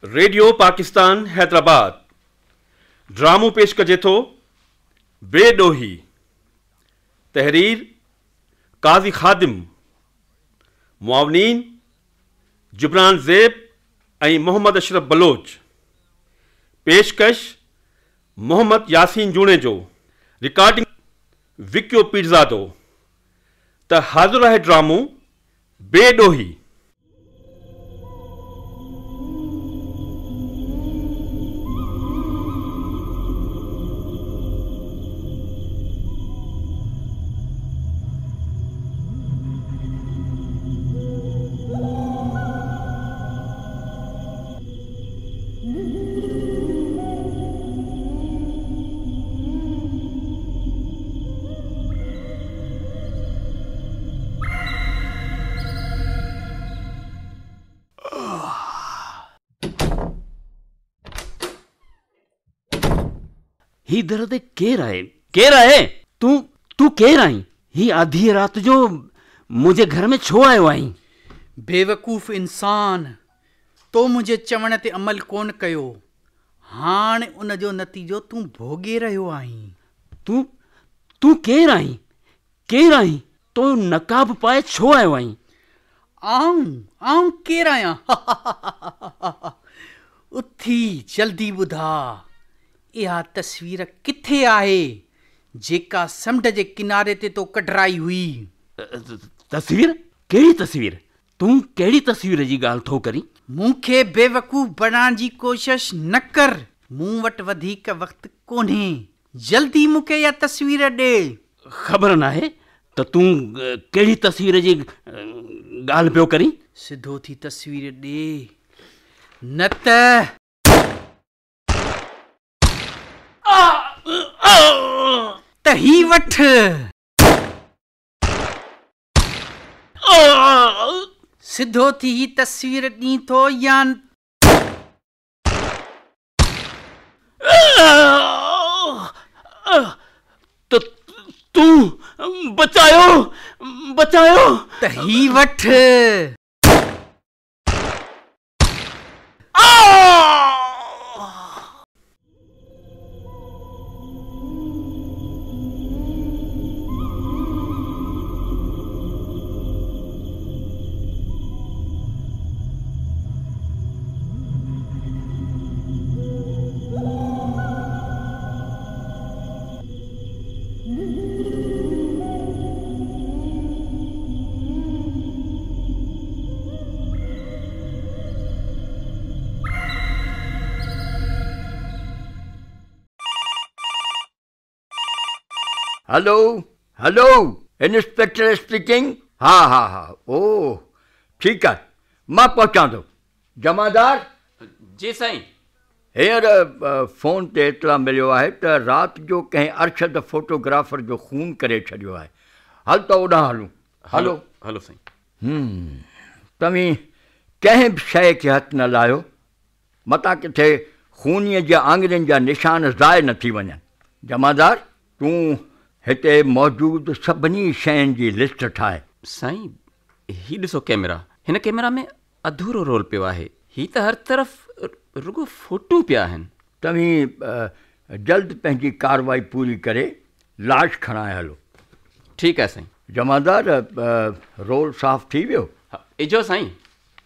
Radio Pakistan Hyderabad ड्रामो पेश कजे थो बेडोही। तहरीर قاصي خادم। معاونين جبران ज़ेब ऐं محمد अशरफ बलोच। पेशकश محمد यासीन जूणेजो। रिकॉर्डिंग विक्यो पीरज़ादो। त हाज़िर आहे ड्रामो बेडोही। ही दर्द केर आहे? तू केर आई? ही आधी रात जो मुझे घर में छो आयो आई? बेवकूफ़ इंसान, तो मुझे चवण ते अमल कोन कयो। हाणे उन जो नतीजो तूं भोगे रहियो आहीं। तू केर आई? तो नकाब पाए छो आयो आई? आऊं केर आहियां? उथी जल्दी ॿुधा, इहा तस्वीर किथे आहे जेका समुंड जे किनारे ते तो कढराई हुई? तस्वीर? कहिड़ी तस्वीर? तूं कहिड़ी तस्वीर जी ॻाल्हि थो करी? मूंखे बेवकूफ़ बणाइण जी कोशिश न कर। मूं वटि वधीक वक़्तु कोन्हे। जल्दी मूंखे इहा तस्वीर ॾे। ख़बर नाहे त तूं कहिड़ी तस्वीर जी ॻाल्हि पियो करी? सिधो थी तस्वीर ॾे, न त ही वठ। सिधो थी ही तस्वीर ॾी थो या तू बचायो त ही वठ। Hello inspector speaking. हाँ ओ ठीक है, मां पहुंचा थो। जमादार जी साईं। हींअर फोन ते इतला मिलियो आहे त राति जो कंहिं अरशद फोटोग्राफर जो खून करे छॾियो आहे। हल त ओॾां हलूं। हलो साईं। तव्हीं कंहिं बि शइ खे हथु न लाहियो, मतां किथे खूनीअ जे आङिरियुनि जा निशान ज़ाय न थी वञनि। जमादार, तूं हिते मौजूदु सभिनी शयुनि जी लिस्ट ठाहे। साईं, ही ॾिसो कैमरा। हिन कैमरा में अधूरो रोल पियो आहे। ही त हर तरफ़ रुगो फोटू पिया आहिनि। तव्हीं जल्द पंहिंजी कार्रवाई पूरी करे लाश खणाए हलो। ठीकु आहे साईं। जमादार, रोल साफ़ थी वियो? इजो साईं,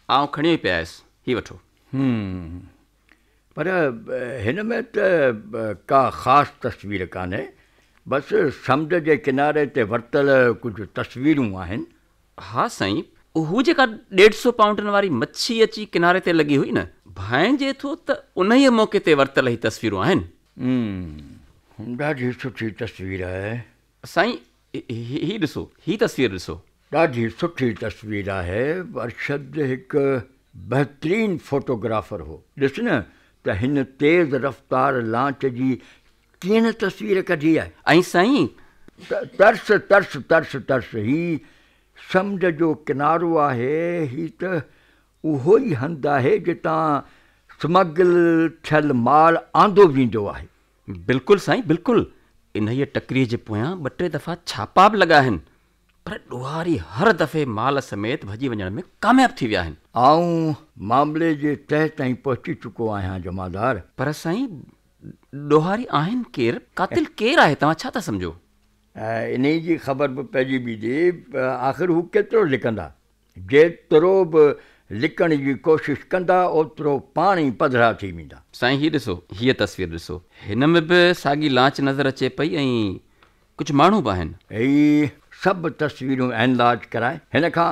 आउं खणी पिया आयुसि। ही वठो। पर हिन में त का ख़ासि तस्वीर कान्हे, बसि समुंड जे किनारे ते वरितल कुझु तस्वीरूं आहिनि। हा साईं, हू जेका 150 पाउंडनि वारी मच्छी अची किनारे ते लॻी हुई न, भाइजे थो त उन ई मौक़े ते वरितल ई तस्वीरूं आहिनि। ॾाढी सुठी तस्वीर आहे साईं। ही ॾिसो, ही तस्वीर ॾिसो। ॾाढी सुठी तस्वीर आहे। अरशद हिकु बहितरीनु फोटोग्राफर हो। ॾिस न त हिन तेज़ रफ़्तार लांच जी कीअं न तस्वीर कढी आहे। ऐं साईं, तरस तरस तरस तरस ही समुंड जो किनारो आहे। ही त उहो ई हंधु आहे जितां स्मगल थियल माल आंदो वेंदो आहे। बिल्कुलु साईं, बिल्कुलु। इन ई टकरीअ जे पोयां 2-3 दफ़ा छापा बि लॻा आहिनि। पर ॾोहारी हर दफ़े माल समेत भॼी वञण में कामयाबु थी विया आहिनि। आऊं मामले जे तह ताईं पहुची चुको आहियां जमादार। पर साईं, ॾोहारी आहिनि केरु? कातिल केरु आहे? तव्हां छा था सम्झो? इन जी ख़बर बि पइजी बीठी। आख़िर हू केतिरो लिकंदा? जेतिरो बि लिकण जी कोशिशि कंदा ओतिरो पाण ई पधरा थी वेंदा। साईं, हीअ ॾिसो, हीअ तस्वीर ॾिसो, हिन में बि साॻी लांच नज़र अचे पई ऐं कुझु माण्हू बि आहिनि। हीअ सभु तस्वीरूं एनलाज कराए, हिन खां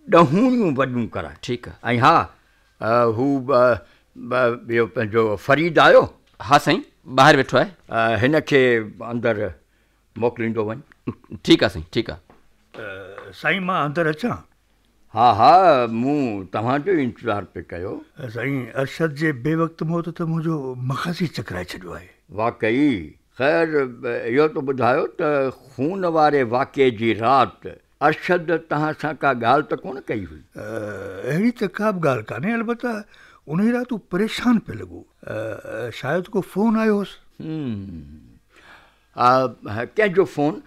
ॾहूणियूं वॾियूं कराए। ठीकु आहे। ऐं हा, हू ॿियो पंहिंजो फरीद आयो? हा साईं, ॿाहिरि वेठो आहे। हिन खे अंदरि मोकिलींदो वञ। ठीकु आहे साईं, ठीकु आहे। साईं मां अंदरि अचां? हा हा, मूं तव्हांजो इंतज़ारु पियो कयो। साईं, अरशद जे बेवक़्त मौत त मुंहिंजो मग़ज़ ई चकराए छॾियो आहे। वाक़ई। ख़ैर, इहो त ॿुधायो त खून वारे वाक़े जी राति अरशद तव्हां सां का ॻाल्हि त कोन कई हुई? अहिड़ी त का बि ॻाल्हि कान्हे, अलबत्ता उन राति हू परेशान पियो लॻो। शायदि को फ़ोन आयो हुउसि। कंहिंजो फ़ोन?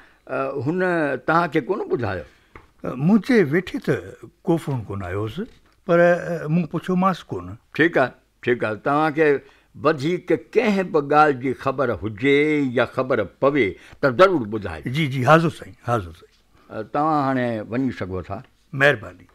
हुन तव्हांखे कोन ॿुधायो? मुंहिंजे वेठे त को फ़ोन कोन आयो हुउसि, पर मूं पुछियोमांसि कोन। ठीकु आहे, ठीकु आहे। तव्हांखे वधीक कंहिं बि ॻाल्हि जी ख़बर हुजे या ख़बर पवे त ज़रूरु ॿुधाए। जी जी, हाज़ुर साईं, हाज़ुर साईं। तव्हां हाणे वञी सघो था। महिरबानी।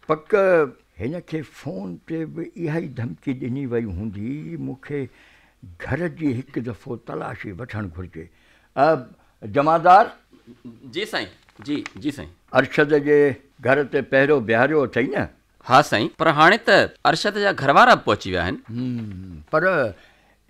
पक हिन खे फ़ोन ते बि इहा ई धमकी ॾिनी वई हूंदी, मूंखे घर जी हिकु दफ़ो तलाशी वठणु घुरिजे। जमादार? जी साईं, जी जी साईं। अरशद जे घर ते पहिरियों बीहारियो अथई न? हा साईं, पर हाणे त अरशद जा घरवारा बि पहुची विया आहिनि। पर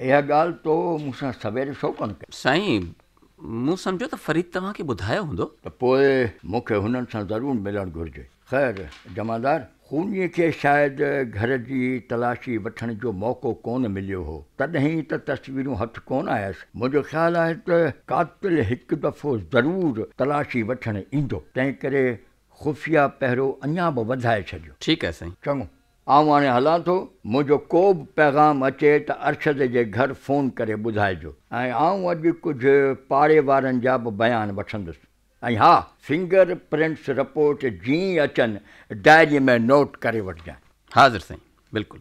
इहा ॻाल्हि तो मूंसां सवेर छो कोन कई? साईं, मूं सम्झो त फ़रीद तव्हांखे ॿुधायो हूंदो। त पोइ मूंखे हुननि सां ज़रूरु मिलणु घुरिजे। ख़ैर जमादार, खूनीअ खे शायदि घर जी तलाशी वठण जो मौक़ो कोन मिलियो हो, तॾहिं त तस्वीरूं हथु कोन आयसि। मुंहिंजो ख़्यालु आहे त कातिल हिकु दफ़ो ज़रूरु तलाशी वठणु ईंदो, तंहिं करे ख़ुफ़िया पहिरियों अञा बि वधाए छॾियो। ठीकु आहे साईं। चङो, आउं हाणे हलां थो। मुंहिंजो को बि पैगाम अचे त अरशद जे घर फ़ोन करे ॿुधाइजो। ऐं आउं अॼु कुझु पाड़े वारनि जा बि बयान वठंदुसि। ऐं हा, फिंगर प्रिंट्स रिपोर्ट जीअं अचनि डायरीअ में नोट करे वठिजांइ। हाज़िर साईं, बिल्कुलु।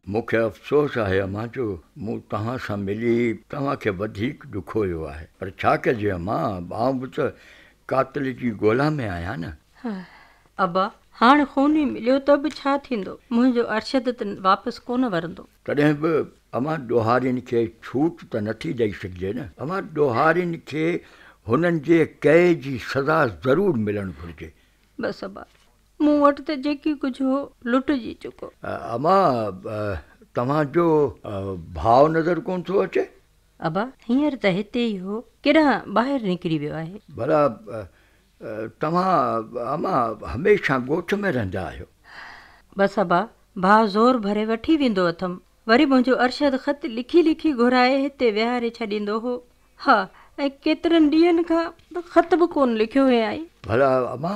मूंखे अफ़सोस आहे अम्मा जो मूं तव्हां सां मिली तव्हांखे वधीक ॾुखोयो आहे, पर छा कजे अम्मा, आउं बि त कातिल जी ॻोल्हा में आहियां न। अबा, हाणे खूनी मिलियो त बि छा थींदो? मुंहिंजो अरशद त वापसि कोन वरंदो। तॾहिं बि अम्मा ॾोहारियुनि खे छूट त नथी ॾेई सघिजे न। अम्मा, ॾोहारियुनि खे हुननि जे कए जी सज़ा ज़रूरु मिलणु घुरिजे। बसि अबा, मूं वटि त जेकी कुझु हो लुटिजी चुको। अम्मा, तव्हांजो भाउ नज़र कोन थो अचे? अबा, हींअर त हिते ई हो, केॾां ॿाहिरि निकिरी वियो आहे। भला तव्हां अम्मा हमेशह ॻोठ में रहंदा आहियो? बसि अबा, भाउ ज़ोर भरे वठी वेंदो अथमि, वरी मुंहिंजो अरशद ख़त लिखी लिखी घुराए हिते विहारे छॾींदो हो। हा, ऐं केतिरनि ॾींहंनि खां ख़त बि कोन लिखियो हुयई। भला अम्मा,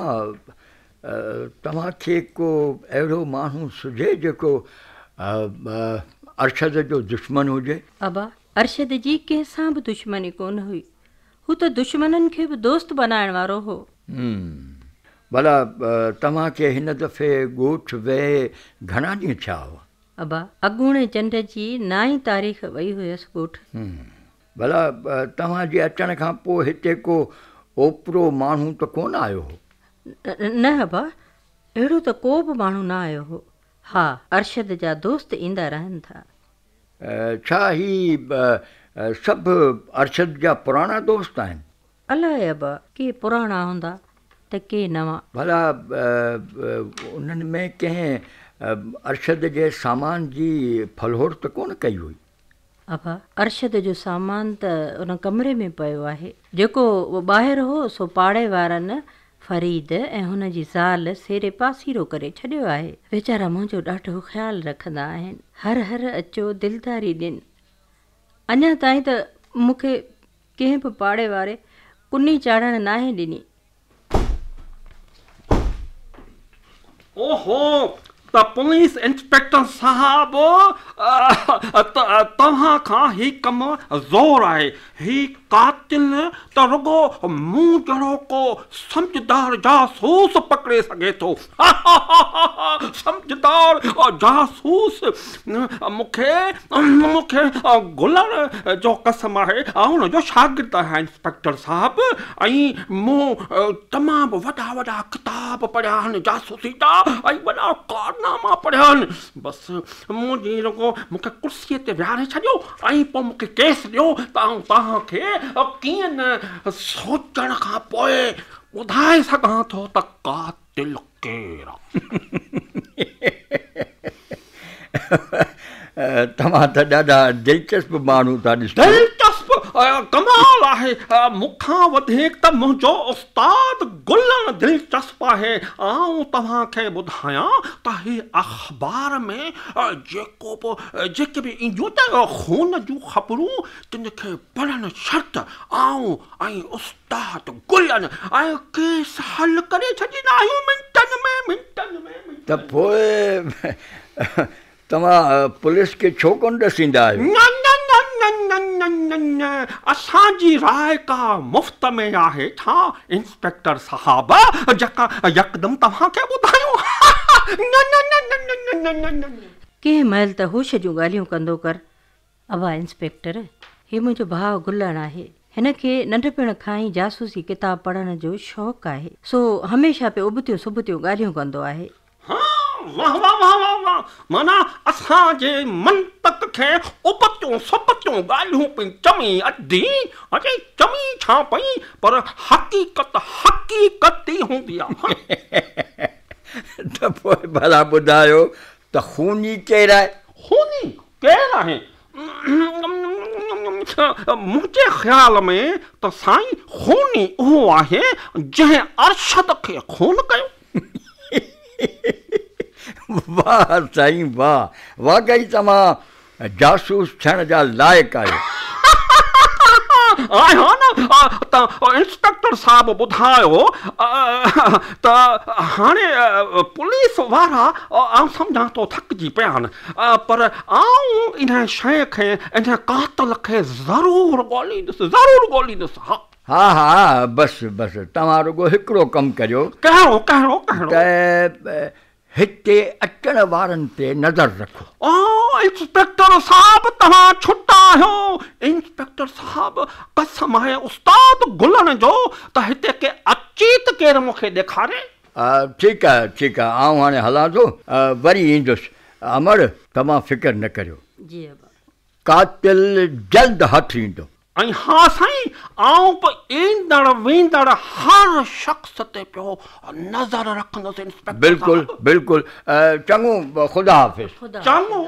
तव्हांखे को अहिड़ो माण्हू सुझे जेको अरशद जो दुश्मन हुजे? अबा, अरशद जी कंहिंसां बि दुश्मनी कोन हुई, हू त दुश्मननि खे बि दोस्त बनाइण वारो हो। भला तव्हांखे हिन दफ़े ॻोठ वेहे घणा ॾींहं थिया हुआ? अबा, अॻूणे चंड जी 9 तारीख़ वई हुयसि ॻोठ। भला तव्हांजे अचण खां पोइ हिते को ओपरो माण्हू त कोन आयो हो? न अबा, अहिड़ो त को बि माण्हू न आयो हो। हा, अरशद जा दोस्त ईंदा रहनि था। छा ही सभु अरशद जा पुराणा दोस्त आहिनि? अलाए अबा, के पुराणा हूंदा त के नवां। भला उन्हनि में कंहिं अरशद जे सामान जी फलहोर त कोन कई हुई? अबा, अरशद जो सामान त उन कमरे में पियो आहे। जेको ॿाहिरि हो सो पाड़े वारनि फरीद ऐं हुन जी ज़ाल सेरे पासीरो करे छॾियो आहे। वीचारा मुंहिंजो ॾाढो ख़्यालु रखंदा आहिनि। हर हर अचो दिलदारी ॾिन। अञा ताईं त मूंखे कंहिं बि पाड़े वारे कुनी चाढ़ण नाहे ॾिनी। ओहो, त पुलिस इंस्पेक्टर साहब, तव्हां खां ही कमु ज़ोर आहे। ही कातिल त रुगो मूं जहिड़ो को सम्झदार जासूस पकड़े सघे थो। सम्झदार जासूस? मूंखे गुलण जो कसम आहे, ऐं हुनजो शागिर्द आहियां इंस्पेक्टर साहब। ऐं मूं तमामु वॾा वॾा किताब पढ़िया आहिनि जासूसी जा, ऐं वॾा कारनामा पढ़िया आहिनि। बसि मुंहिंजी रुगो मूंखे कुर्सीअ ते विहारे छॾियो ऐं पोइ मूंखे केस ॾियो त आउं तव्हांखे कीअं न सोचण खां पोइ ॿुधाए सघां थो त कातिल केरु आहे। तव्हां त ॾाढा दिलचस्प माण्हू था ॾिसो। दिलचस्प कमाल आहे। मूंखां वधीक त मुंहिंजो उस्ताद गुलण दिलचस्प आहे। आउं तव्हांखे ॿुधायां त ही अख़बार में जेके बि ईंदियूं त खून जूं ख़बरूं, तिनखे पढ़ण शर्त आउं ऐं उस्ताद गुलण ऐं केस हल करे छॾींदा आहियूं मिंटनि में। त पोइ तव्हां पुलिस खे छो कोन ॾसींदा आहियो? न, असांजी राय का मुफ़्त में आहे छा इंस्पेक्टर साहब, जेका यकदमि तव्हांखे ॿुधायूं। कंहिं महिल त होश जूं ॻाल्हियूं कंदो कर। अबा इंस्पेक्टर, हे मुंहिंजो भाउ गुलण आहे। हिन खे नंढपण खां ई जासूसी किताब पढ़ण जो शौक़ु आहे। सो हमेशह पे उबतियूं सुबतियूं ॻाल्हियूं कंदो आहे। वाह वाह वाह वाह वाह, माना असांजे मंतक खे उबतियूं सुबतियूं ॻाल्हियूं पई चमी अधी। अॼे चमी छा पई, पर हक़ीक़त ई हूंदी आहे। त पोइ भला ॿुधायो त खूनी केरु आहे? खूनी केरु आहे? मुंहिंजे ख़्याल में त साईं खूनी उहो आहे जंहिं अरशद खे खून कयो। वाह साईं वाह, वाक़ई तव्हां जासूस थियण जा लाइक़ु आहियो। त इंस्पेक्टर साहब ॿुधायो त हाणे पुलिस वारा आउं सम्झां थो थकिजी पिया आहिनि, पर आउं इन शइ खे, इन कातिल खे ज़रूरु ॻोल्हींदुसि। हा, बसि तव्हां रुगो हिकिड़ो कमु करियो। कहिड़ो? त हिते अचण वारनि ते नज़र रखो। इंस्पेक्टर साहब, तव्हां छुटा आहियो। इंस्पेक्टर साहब, कसम आहे उस्ताद गुलण जो त हिते के अची त केरु मूंखे ॾेखारे। ठीकु आहे आउं हाणे हलां थो, वरी ईंदुसि। अमर, तव्हां फ़िक्र न करियो, कातिल जल्द हथ ईंदो। ऐं हा साईं, आउं बि ईंदड़ वेंदड़ हर शख़्स ते पियो नज़र रखंदुसि इंस्पेक्टर। बिल्कुलु। चङो, ख़ुदा हाफ़िज़। चङो।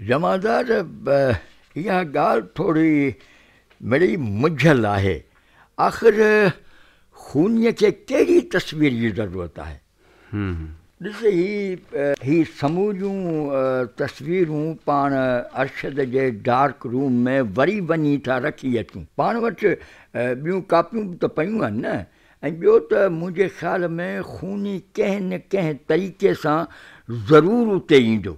जमादार, इहा ॻाल्हि थोरी मिड़ी मुंझल आहे। आख़िर खूनीअ खे कहिड़ी तस्वीर जी ज़रूरत आहे? ॾिस ही समूरियूं तस्वीरूं पाण अरशद जे डार्क रूम में वरी वञी था रखी अचूं। पाण वटि ॿियूं कापियूं बि त पयूं आहिनि न। ऐं ॿियो त मुंहिंजे ख़्याल में खूनी कंहिं न कंहिं तरीक़े सां ज़रूरु उते ईंदो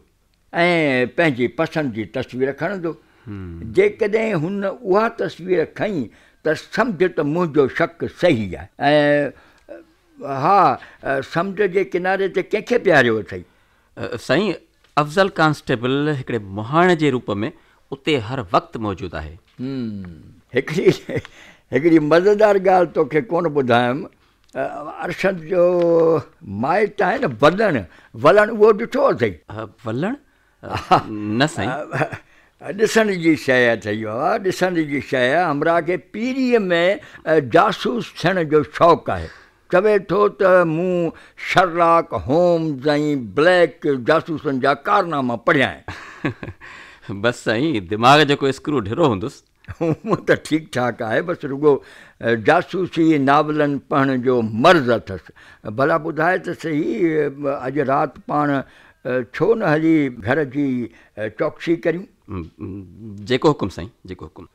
ऐं पंहिंजी पसंदि जी तस्वीर खणंदो। जेकॾहिं हुन उहा तस्वीर खईं त सम्झ त मुंहिंजो शक सही आहे। ऐं हा, समुंड जे किनारे ते कंहिंखे पियारियो अथई? साईं, अफ़ज़ल कांस्टेबल हिकिड़े मुहाणे जे रूप में उते हर वक़्तु मौजूदु आहे। हिकिड़ी मज़ेदार ॻाल्हि तोखे कोन ॿुधायमि। अरशद जो माइट आहे न वलण उहो ॾिठो अथई? वलण? न साईं। ॾिसण जी शइ अथई बाबा, ॾिसण जी शइ। हमरा खे पीढ़ीअ में जासूस थियण जो शौक़ु आहे। चवे थो त मूं शर्लॉक होम्स ऐं ब्लैक जासूसनि जा कारनामा पढ़िया आहिनि। बसि साईं, दिमाग़ जो कोई स्क्रू ढिरो हूंदुसि। उहो त ठीकु ठाकु आहे, बसि रुॻो जासूसी नावलनि पढ़ण जो मर्ज़ अथसि। भला ॿुधाए त सही, अॼु राति पाण छो न हली घर जी चौकसी करियूं? जेको हुकुम साईं, जेको हुकुम।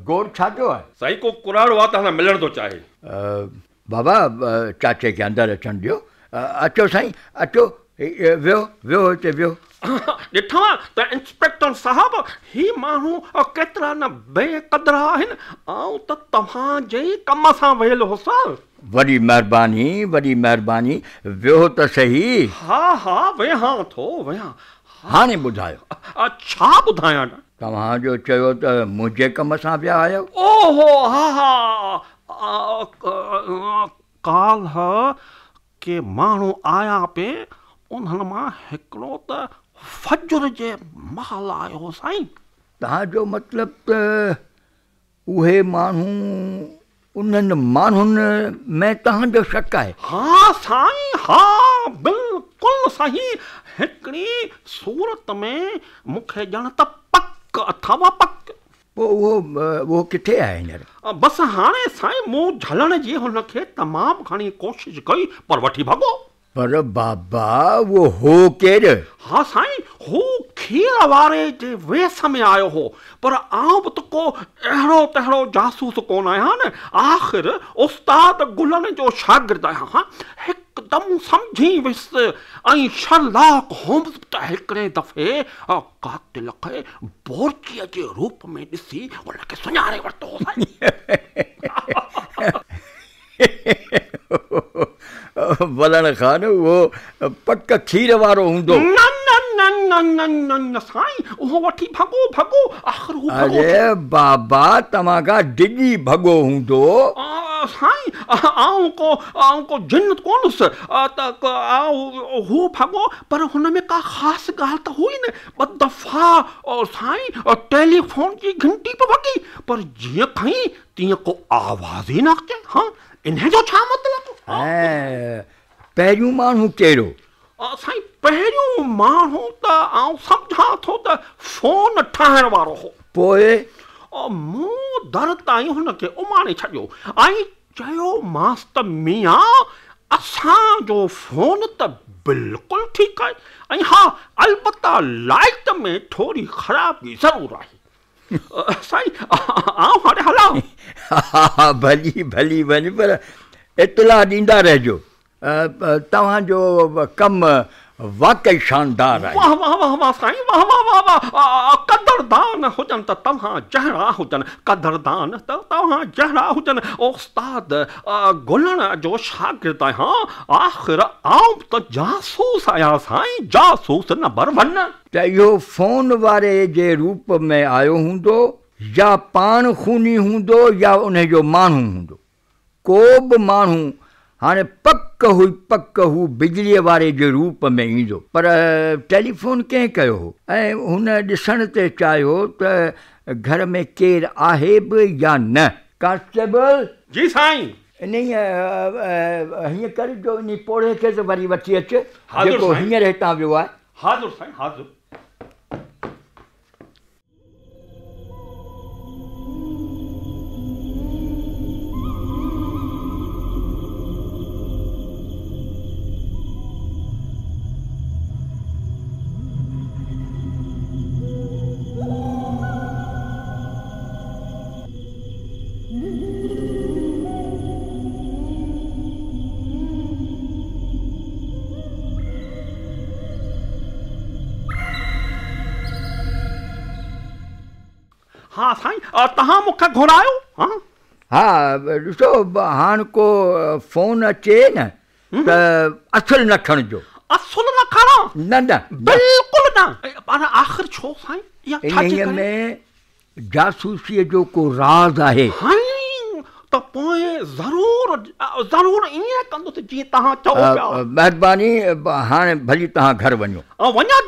गोर छा जो आहे? साईं, को कुराड़ो आहे त हाणे मिलण थो चाहे। बाबा, चाचे खे अंदरि अचणु ॾियो। अचो साईं, अचो, वियो वियो हिते वियो। ॾिठो त इंस्पेक्टर साहब, ही माण्हू केतिरा न बेक़दर आहिनि। ऐं त तव्हांजे कम सां वेल हुउसि। वॾी महिरबानी, वॾी महिरबानी। वियो त सही। हा हा, वेहां थो, वेहां। हाणे ॿुधायो। छा ॿुधायां? तव्हांजो चयो त मुंहिंजे कम सां विया आहियो। ओहो, हा हा, काल्ह के माण्हू आया पे, उन्हनि मां हिकिड़ो त फजर जे महल आयो साईं। तव्हांजो मतिलबु त उहे माण्हू, उन्हनि माण्हुनि में तव्हांजो शक आहे? हा साईं, हा, बिल्कुलु सही। हिकिड़ी सूरत में मूंखे ॼण त पक अथव, पक। पोइ उहो किथे आहे हींअर? बसि हाणे साईं, मूं झलण जी हुनखे तमामु घणी कोशिशि कई, पर वठी भॻो। पर बाबा, उहो हो केरु? हा साईं, हू खीर वारे जे वेस में आयो हो, पर आउं बि त को अहिड़ो तहिड़ो जासूस कोन आहियां न। आख़िर उस्ताद गुलनि जो शागिर्दु आहियां। हिकदमि सम्झी वियुसि। ऐं शर्लॉक होम्स त हिकिड़े दफ़े कातिल खे बोरचीअ जे रूप में ॾिसी हुनखे सुञाणे वरितो हो साईं। वलण खान, उहो पक खीर वारो हूंदो? न न न न न न साईं, उहो वठी भॻो भॻो। आख़िर हू अरे बाबा, तव्हां खां डिॼी भॻो हूंदो। साईं, आउं को जिन कोन्हसि त हू भॻो, पर हुन में का ख़ासि ॻाल्हि त हुई न। ॿ दफ़ा साईं टेलीफोन जी घंटी पे वॻी, पर जीअं खईं तीअं को आवाज़ ई न अचे। हाँ, इन जो छा मतिलबु? पहिरियों माण्हू कहिड़ो? साईं, पहिरियों माण्हू त आउं सम्झां थो त फ़ोन ठाहिण वारो हो। पोइ मूं दर ताईं हुनखे उमाणे छॾियो ऐं चयोमांसि त मियां, असांजो फ़ोन त बिल्कुलु ठीकु आहे, ऐं हा, अलबत्ता लाइट में थोरी ख़राबी ज़रूरु आहे। साईं, आउं हाणे हलां? हा, भली भली वञ, पर इतला ॾींदा रहिजो। तव्हांजो कमु वाक़ई शानदार आहे। वाह वाह वाह वाह साईं, वाह वाह वाह वाह। कदरदान हुजनि त तव्हां जहिड़ा हुजनि, कदरदान त तव्हां जहिड़ा हुजनि। उस्ताद गुलण जो शागिर्दु आहियां। आख़िर आउं त जासूस आहियां साईं, जासूस नंबर 1। त इहो फ़ोन वारे जे रूप में आयो हूंदो या पाण खूनी हूंदो या उनजो माण्हू हूंदो। को बि माण्हू हाणे पक हू बिजलीअ वारे जे रूप में ईंदो, पर टेलीफोन कंहिं कयो हो ऐं हुन ॾिसण ते चाहियो त घर में केरु आहे बि या न। कांस्टेबल। जी साईं। इन हीअं कर जो इन पोड़े खे त वरी वठी अच जेको हींअर हितां वियो आहे। हाज़ुर साईं हाज़ुर। हाँ साईं, तव्हां मूंखे घुरायो? हा ॾिसो, हाणे को फोन अचे न त असुल न खणिजो। असुल न खणो? न बिल्कुलु न। पर आख़िर छो साईं? इन्हीअ में जासूसीअ जो को राज़ आहे। त पोइ ज़रूरु ईअं कंदुसि जीअं तव्हां चओ पिया। महिरबानी, हाणे भली तव्हां घर वञो। वञा।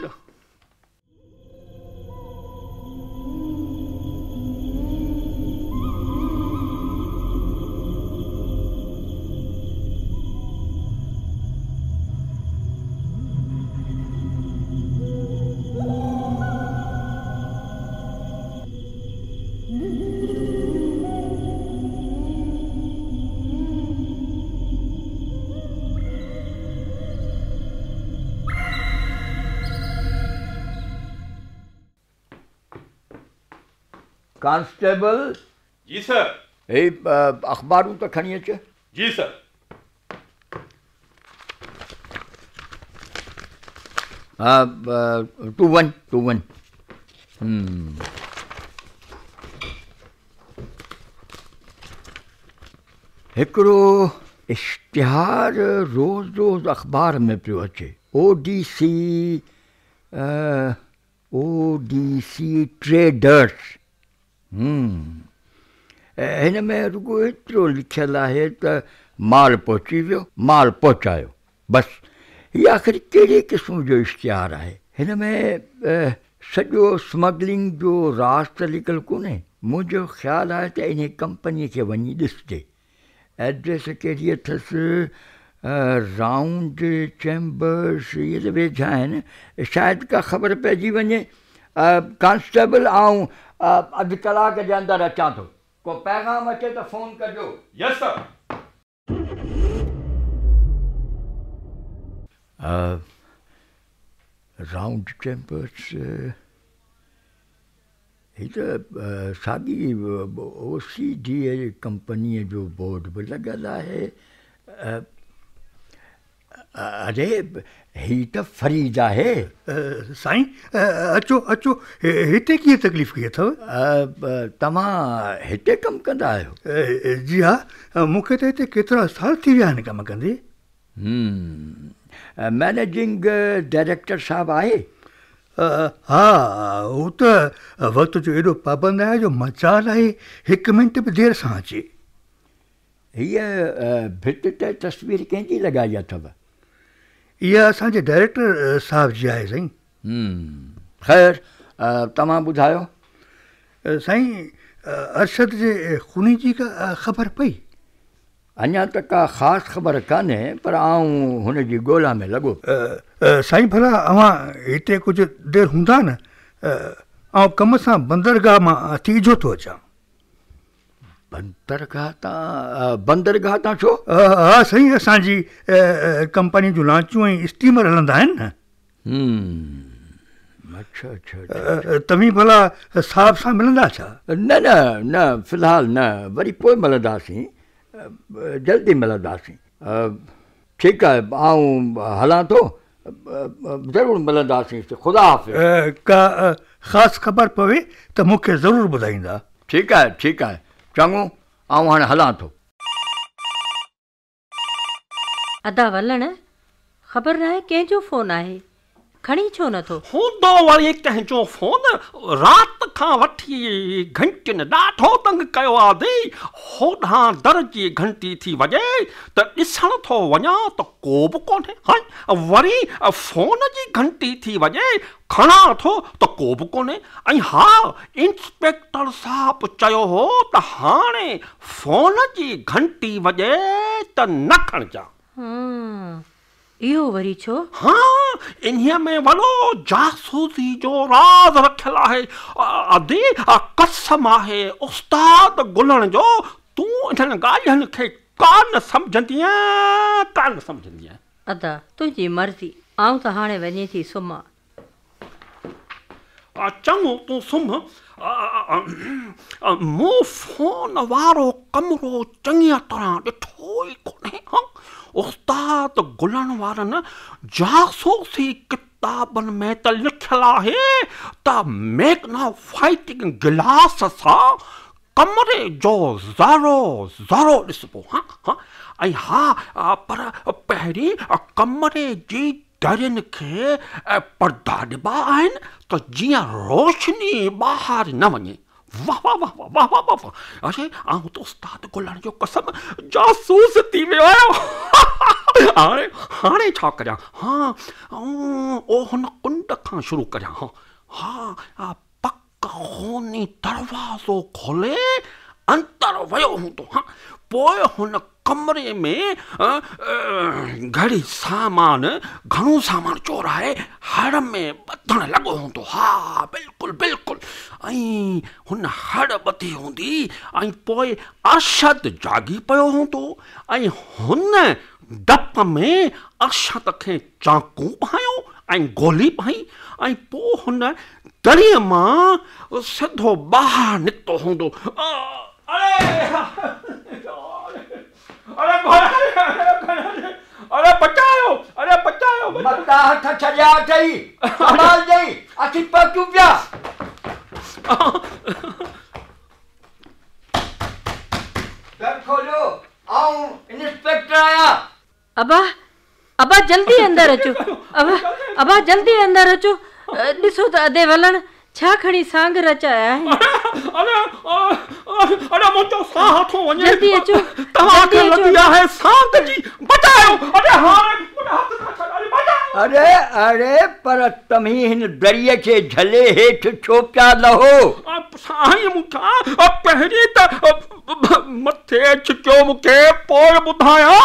कांस्टेबल। जी सर। अखबारूं त खणी अच। जी सर। तूं वञ। हिकिड़ो इश्तिहार रोज़ अख़बार में पियो अचे। ODC traders. हिन में रुगो एतिरो लिखियलु आहे त माल पहुची वियो, माल पहुचायो, बसि। हीअ आख़िर कहिड़े क़िस्म जो इश्तिहार आहे? हिन में सॼो स्मगलिंग जो राज़ त लिखियलु कोन्हे। मुंहिंजो ख़्यालु आहे त इन कंपनीअ खे वञी ॾिसजे। एड्रेस कहिड़ी अथसि? Round chambers. इहे त वेझा आहिनि, शायदि का ख़बर पइजी वञे। कांस्टेबल, आउं अधु कलाक जे अंदरि अचां थो। को पैगाम अचे त फ़ोन कजो। यस सर। Round chambers. हीअ त साॻी OCD कंपनीअ जो बोर्ड बि लॻियलु आहे। अरे ही त फरीद आहे। साईं अचो हिते कीअं तकलीफ़ कई अथव? तव्हां हिते कमु कंदा आहियो? जी हा, मूंखे त हिते केतिरा साल थी विया आहिनि कमु कंदे। मैनेजिंग डायरेक्टर साहब आहे? हा, हू त वक़्त जो एॾो पाबंद आहे जो मचाल आहे, 1 मिंट बि देरि सां अचे। हीअ भित ते तस्वीर कंहिंजी लॻाई अथव? इहा असांजे डायरेक्टर साहब जी आहे साईं। ख़ैर, तव्हां ॿुधायो। साईं, अरशद जे खूनी जी का ख़बर पई? अञा त का ख़ासि ख़बर कान्हे, पर आउं हुनजी ॻोल्हा में लॻो। साईं, भला अव्हां हिते कुझु देरि हूंदा न? ऐं कम सां बंदरगाह मां तीजो थो अचां। बंदरगाह तां छो? हा साईं, असांजी कंपनी जूं लांचूं ऐं स्टीमर हलंदा आहिनि न। अच्छा। तव्हीं भला साहब सां मिलंदा छा? न, फ़िलहाल न, वरी पोइ मिलंदासीं, जल्दी मिलंदासीं। ठीकु आहे, आउं हलां थो, ज़रूरु मिलंदासीं। ख़ुदा हाफ़िज़। का ख़ासि ख़बर पवे त मूंखे ज़रूरु ॿुधाईंदा। ठीकु आहे, चङो, आउं हाणे हलां थो। अदा वलण, ख़बर न आहे कंहिंजो फ़ोन आहे। खणी छो नथो? हूंदो वरी कंहिंजो फोन राति खां वठी घंटियुनि ॾाढो तंग कयो आहे दी। होॾां दर जी घंटी थी वॼे त ॾिसण थो वञा त को बि कोन्हे। हाणे वरी फोन जी घंटी थी वॼे खणा थो त को बि कोन्हे। ऐं हा, इंस्पेक्टर साहब चयो हो त हाणे फोन जी घंटी वॼे त न खणजा। इहो वरी छो? हाँ, इन्हीअ में वॾो जासूसी जो राज़ रखियलु आहे। अदी कसम आहे उस्ताद गुलण जो, तूं इन्हनि ॻाल्हियुनि खे कान सम्झंदीअ। अदा तुंहिंजी मर्ज़ी, आऊं त हाणे वञे थी सुम्हां। चङो, तूं सुम्ह। मूं फोन वारो कमरो चङी तरह ॾिठो ई कोन्हे। उस्ताद गुलण वारनि जासूसी किताबनि में त लिखियलु आहे त मैग्नाफाइटिंग गिलास सां कमरे जो ज़ारो ज़ारो ॾिसबो। ऐं हा, पर पहिरीं कमरे जी दरियुनि खे पर्दा ॾिबा आहिनि त जीअं रोशनी ॿाहिरि न वञे। वाह वाह वाह वाह वाह वाह वाह। अरे आऊं त उस्ताद गुलण जो कसम जासूस थी वियो आहियां। हाणे छा करियां? हुन कुंड खां शुरू करियां। पक खूनी दरवाज़ो खोले अंदर वियो हूंदो। पोइ हुन कमरे में घणी सामान, घणो सामान चोराए हड़ में ॿधण लॻो हूंदो। हा, बिल्कुलु बिल्कुलु। ऐं हुन हड़ ॿधी हूंदी ऐं पोइ अरशद जागी पियो हूंदो ऐं हुन डप में अरशद खे चाकू पायो ऐं गोली पाई ऐं पोइ हुन दरीअ मां सिधो ॿाहिरि निकितो हूंदो। अरे बचायो, अरे बचायो। मता हथ छॾिया अथई, संभाल जई, अची पहुचूं पिया। दर खोलियो, आऊं इंस्पेक्टर आहियां। अबा जल्दी अंदर अचो। अबा जल्दी अंदर अचो। ॾिसो त अदे वलण छा खणी सांग रचाया आहिनि। अरे मुंहिंजो साह थो वञे। जल्दी अचो, तव्हांखे लॻी आहे सांग जी। बचायो। अरे हाणे मुंहिंजा हथ न छॾ। अरे बचायो। अरे अरे, पर तव्हीं हिन दरिया खे झले हेठि छो पिया लहो? साईं, मूंखां पहिरीं त मथे छिकियो मूंखे, पोइ ॿुधायां।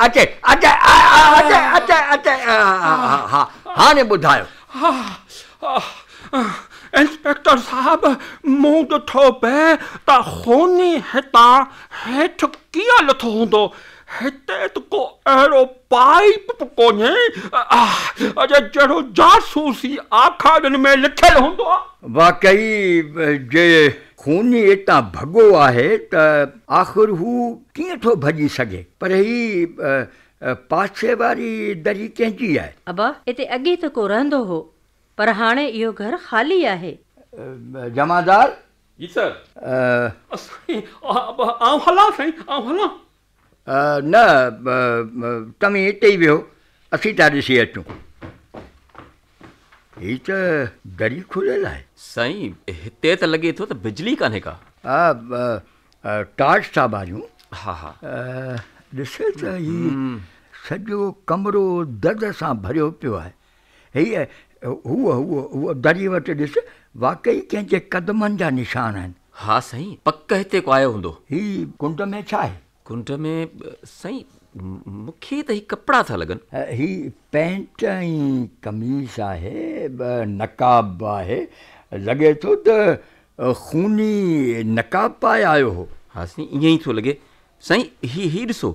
अचे अचे अचे अचे। हाणे ॿुधायो। इंस्पेक्टर साहब, मूं ॾिठो पिए त खूनी हितां हेठि कीअं लथो हूंदो। हिते त को अहिड़ो पाइप बि कोन्हे जहिड़ो जासूसी आखाणियुनि में लिखियलु हूंदो आहे। वाकई जे खूनी हितां भॻो आहे त आख़िर हू कीअं थो भॼी सघे? पर ही पासे वारी दरी कंहिंजी आहे? अबा, हिते अॻे त को रहंदो हो, पर हाणे इहो घर ख़ाली आहे। जमादार जी सर। आऊं हलां साईं, आऊं हलां। न, तव्हीं हिते ई वियो, असीं था ॾिसी अचूं। ही त दरी खुलियल आहे। साईं, हिते त लॻे थो त बिजली कान्हे का। टार्च था ॿारियूं। हा हा। ॾिसे त ही सॼो कमरो दर्द सां भरियो पियो आहे। हीअ हूअ दरी वटि ॾिस, वाकई कंहिंजे कदमनि जा निशान आहिनि। हा साईं, पक हिते को आयो हूंदो। ही कुंड में छा आहे? कुंड में साईं, मूंखे त ही कपिड़ा था लॻनि। ही पैंट ऐं कमीज़ आहे, नकाब आहे। लॻे थो त खूनी नकाब पाए आयो हो। हा साईं, ईअं ई थो लॻे। साईं, ही ॾिसो,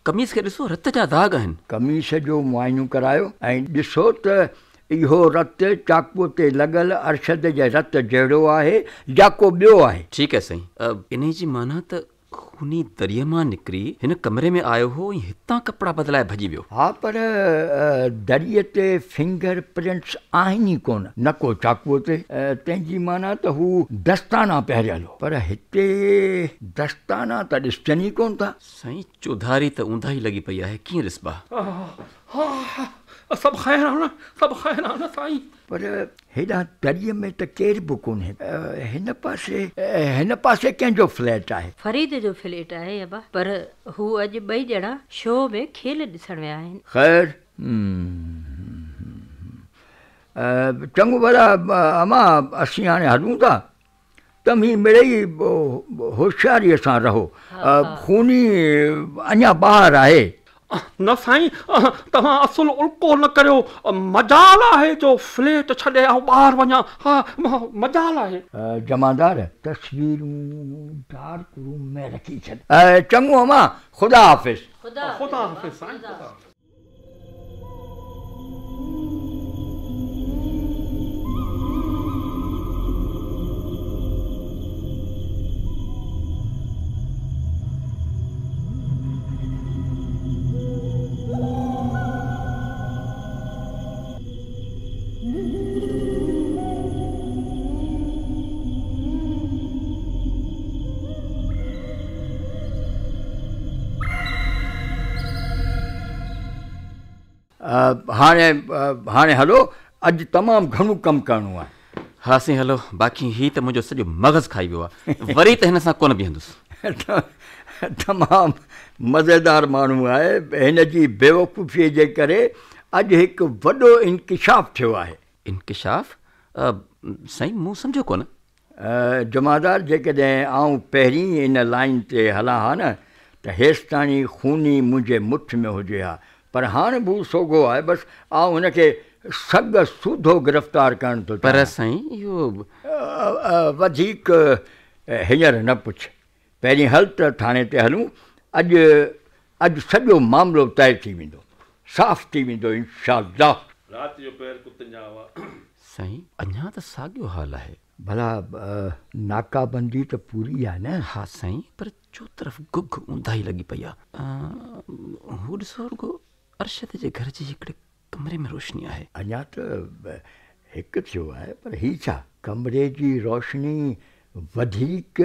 कमीज़ खे ॾिसो, रत जा दाग आहिनि। कमीज़ जो मुआइनो करायो ऐं ॾिसो त इहो रत चाकूअ ते लॻल अरशद जे रत जहिड़ो आहे या को ॿियो आहे। ठीकु आहे साईं। इन जी माना त खूनी दरिया मां निकिरी हिन कमरे में आयो हो ऐं हितां कपिड़ा बदिलाए भॼी वियो। हा, पर दरिया ते फिंगर प्रिंट्स आहिनि ई कोन, न को चाकूअ ते। तंहिंजी माना त हू दस्ताना पहिरियल हो, पर हिते दस्ताना त ॾिसजनि ई कोन था। साईं, चौधारी त ऊंधा ई लॻी पई आहे, कीअं ॾिसबा? सभु ख़ैरु आहे न, सभु ख़ैरु आहे न साईं। पर हेॾां दरिए में त केर बि कोन्हे। हिन पासे कंहिंजो फ्लैट आहे? फरीद जो फ्लैट आहे अबा, पर हू अॼु ॿई ॼणा शो में खेल ॾिसण विया आहिनि। ख़ैर, चङो भला अमां असीं हाणे हलूं था। तव्हीं मिड़ेई होशियारीअ सां रहो। खूनी अञा ॿाहिरि आहे। न साईं, तव्हां असुल उल्को न करियो। मजाल आहे जो फ्लैट छॾे ऐं ॿाहिरि वञा। हा, मजाल आहे। जमादार, तस्वीरूं डार्क रूम में रखी छॾ। चङो अमां, ख़ुदा हाफ़िज़। ख़ुदा हाफ़िज़ साईं। हाणे हलो, अॼु तमामु घणो कमु करिणो आहे। हा साईं हलो, बाक़ी ही त मुंहिंजो सॼो मग़ज़ खाई वियो आहे, वरी त हिन सां कोन बीहंदुसि। तमामु मज़ेदार माण्हू आहे। हिन जी बेवकूफ़ीअ जे करे अॼु हिकु वॾो इंकिशाफ़ थियो आहे। इंकिशाफ़? साईं मूं सम्झो कोन। जमादार, जेकॾहिं आउं पहिरीं इन लाइन ते हलां हा न त हेसि ताणी खूनी मुंहिंजे मुठ में हुजे हा, पर हाणे बि सोगो आहे। बसि आउं हुनखे सग सूधो गिरफ़्तार करणु थो चाहियां। पर साईं इहो वधीक हींअर न पुछ। पहिरीं हल त थाणे ते हलूं। अॼु सॼो मामिलो तइ थी वेंदो, साफ़ थी वेंदो इंशाअल्लाह। राति जो पैर कुतनि जा हुआ। साईं अञा त साॻियो हाल आहे। भला नाकाबंदी त पूरी आहे न? हा साईं, पर चो तरफ़ गुग ऊंधाई लॻी पई आहे। हू ॾिसो रुगो अर्शद जे घर जी हिकिड़े कमरे में रोशनी आहे। अञा त हिकु थियो आहे, पर ही छा, कमरे जी रोशनी वधीक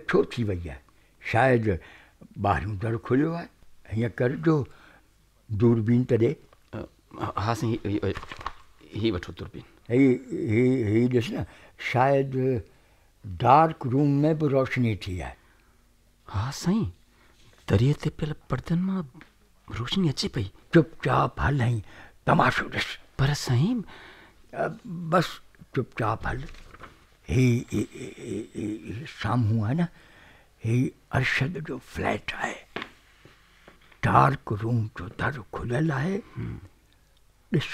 छो थी वई आहे? शायदि ॿाहिरियों दर खुलियो आहे। हीअं कर जो दूरबीन त ॾे। हा साईं, ही वठो दूरबीन। ही ॾिस न, शायदि डार्क रूम में बि रोशनी थी आहे। हा साईं, दरिए ते पियल पर्दनि मां रोशनी अचे पई। चुपचाप हल ऐं तमाशो ॾिस। पर साईं बसि चुपचाप हल। ही साम्हूं आहे न, ही अरशद जो फ्लैट आहे। डार्क रूम जो दर खुलियल आहे। ॾिस,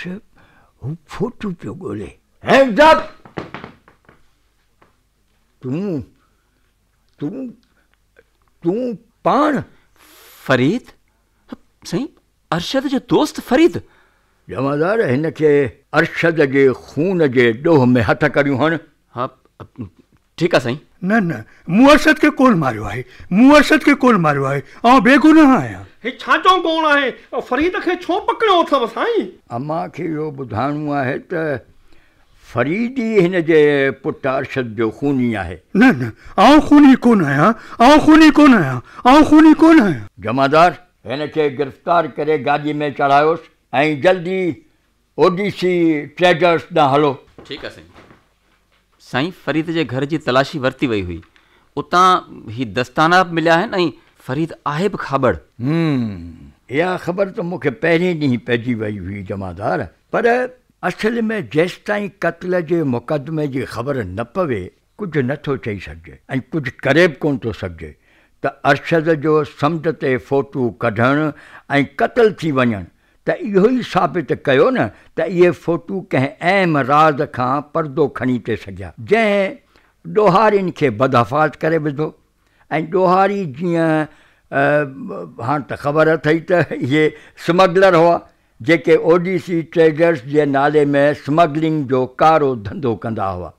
हू फोटू पियो ॻोल्हे। Hands up! तूं पाण? फरीद? साईं अरशद जो दोस्त फरीद? जमादार, हिनखे अरशद जे खून जे ॾोह में हथ करियूं हण। हा ठीकु आहे साईं। न मूं अरशद खे कोन मारियो आहे, आउं बेगुनाह आहियां। हे छाजो कोन आहे? फरीद खे छो पकड़ियो अथव साईं? अमां खे इहो ॿुधाइणो आहे त फरीद ई हिन जे पुटु अरशद जो खूनी आहे। न आउं खूनी कोन आहियां। जमादार, हिनखे गिरफ़्तार करे गाॾीअ में चढ़ायोसि ऐं जल्दी ओडीसी ट्रेडर्स ॾांहुं हलो। ठीकु आहे साईं। साईं फरीद जे घर जी तलाशी वरिती वई हुई, उतां ही दस्ताना बि मिलिया आहिनि ऐं फरीद आहे बि ख़बर। इहा ख़बर त मूंखे पहिरीं ॾींहुं पइजी वई हुई जमादार, पर असल में जेसि ताईं क़त्ल जे मुक़दमे जी ख़बर न पवे कुझु नथो चई सघिजे ऐं कुझु करे बि कोन थो सघिजे। त अरशद जो समुंड ते फ़ोटू कढणु ऐं क़त्ल थी वञणु त इहो ई साबित कयो न त इहे फ़ोटू कंहिं अहम राज़ खां पर्दो खणी थिए सघिया, जंहिं ॾोहारियुनि खे बदहफ़ाज़ करे विधो। ऐं ॾोहारी जीअं हाणे त ख़बर अथई त इहे स्मगलर हुआ जेके ओडीसी ट्रेडर्स जे नाले में स्मगलिंग जो कारो धंधो कंदा हुआ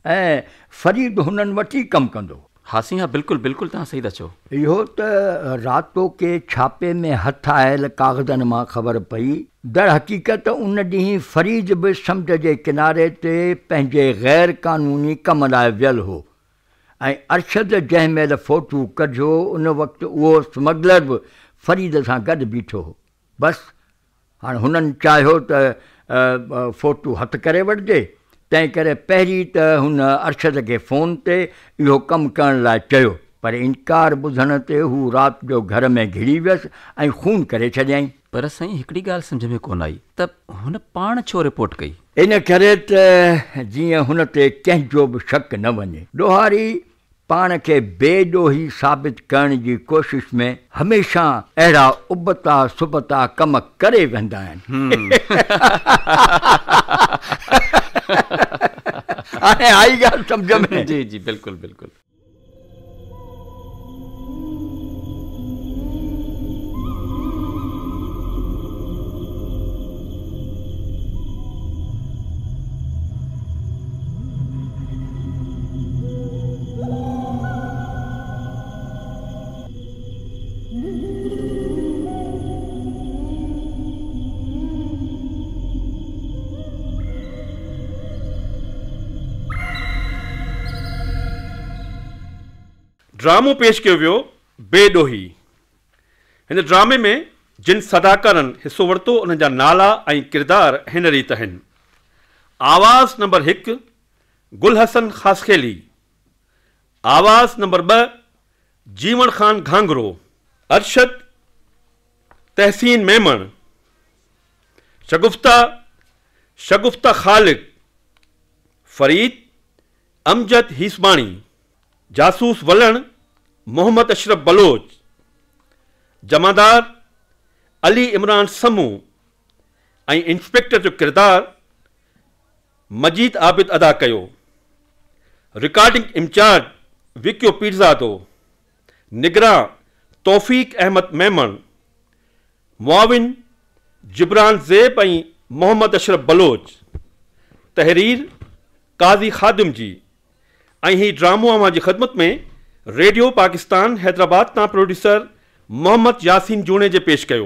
ऐं फरीद हुननि वटि ई कमु कंदो। हा साईं, हा बिल्कुलु बिल्कुलु तव्हां सही था चओ। इहो त रातो के छापे में हथ आयल कागज़नि मां ख़बर पई। दर हक़ीक़त उन ॾींहुं फरीद बि समुंड जे किनारे ते पंहिंजे ग़ैर क़ानूनी कम लाइ वियल हो ऐं अरशद जंहिं महिल फ़ोटू कढियो उन वक़्तु उहो स्मगलर बि फरीद सां गॾु बीठो हो। बसि हाणे हुननि चाहियो त फ़ोटू हथु करे वठिजे, तंहिं करे पहिरीं त हुन अरशद खे फ़ोन ते इहो कमु करण लाइ चयो, पर इनकार ॿुधण ते हू राति जो घर में घिरी वियसि ऐं खून करे छॾियईं। पर साईं हिकिड़ी ॻाल्हि सम्झ में कोन आई त हुन पाण छो रिपोर्ट कई? इन करे त जीअं हुन ते कंहिंजो बि शक न वञे। ॾोहारी पाण खे बेॾोही साबित करण जी कोशिश में हमेशह अहिड़ा उबता सुबता कम करे वेंदा आहिनि। हाणे आई ॻाल्हि सम्झ में? जी जी बिल्कुलु बिल्कुलु। ड्रामो पेश कयो वियो बेॾोही। हिन ड्रामे में जिन सदाकारनि हिसो वरितो उन्हनि जा नाला ऐं किरदार हिन रीति आहिनि। आवाज़ नंबर 1 गुल हसन ख़ासखेली, आवाज़ नंबर 2 जीवन खान घांगरो, अरशद तहसीन मेमण, शगुफ्ता खालिक, फरीद अमजद हीसबाणी, जासूस वलण मोहम्मद अशरफ बलोच, जमादार अली इमरान समू ऐं इंस्पेक्टर जो किरदार मजीद आबिद अदा कयो। रिकॉर्डिंग इंचार्ज विक्यो पीरज़ादो, निगरां तौफ़ीक अहमद मेमण, मुआविन जबरान ज़ेब ऐं मोहम्मद अशरफ बलोच, तहरीर قاضي خادم जी। ऐं ही ड्रामो अवां जी ख़िदमत में रेडियो पाकिस्तान हैदराबाद तां प्रोड्यूसर محمد यासीन जूणेजे पेश कयो।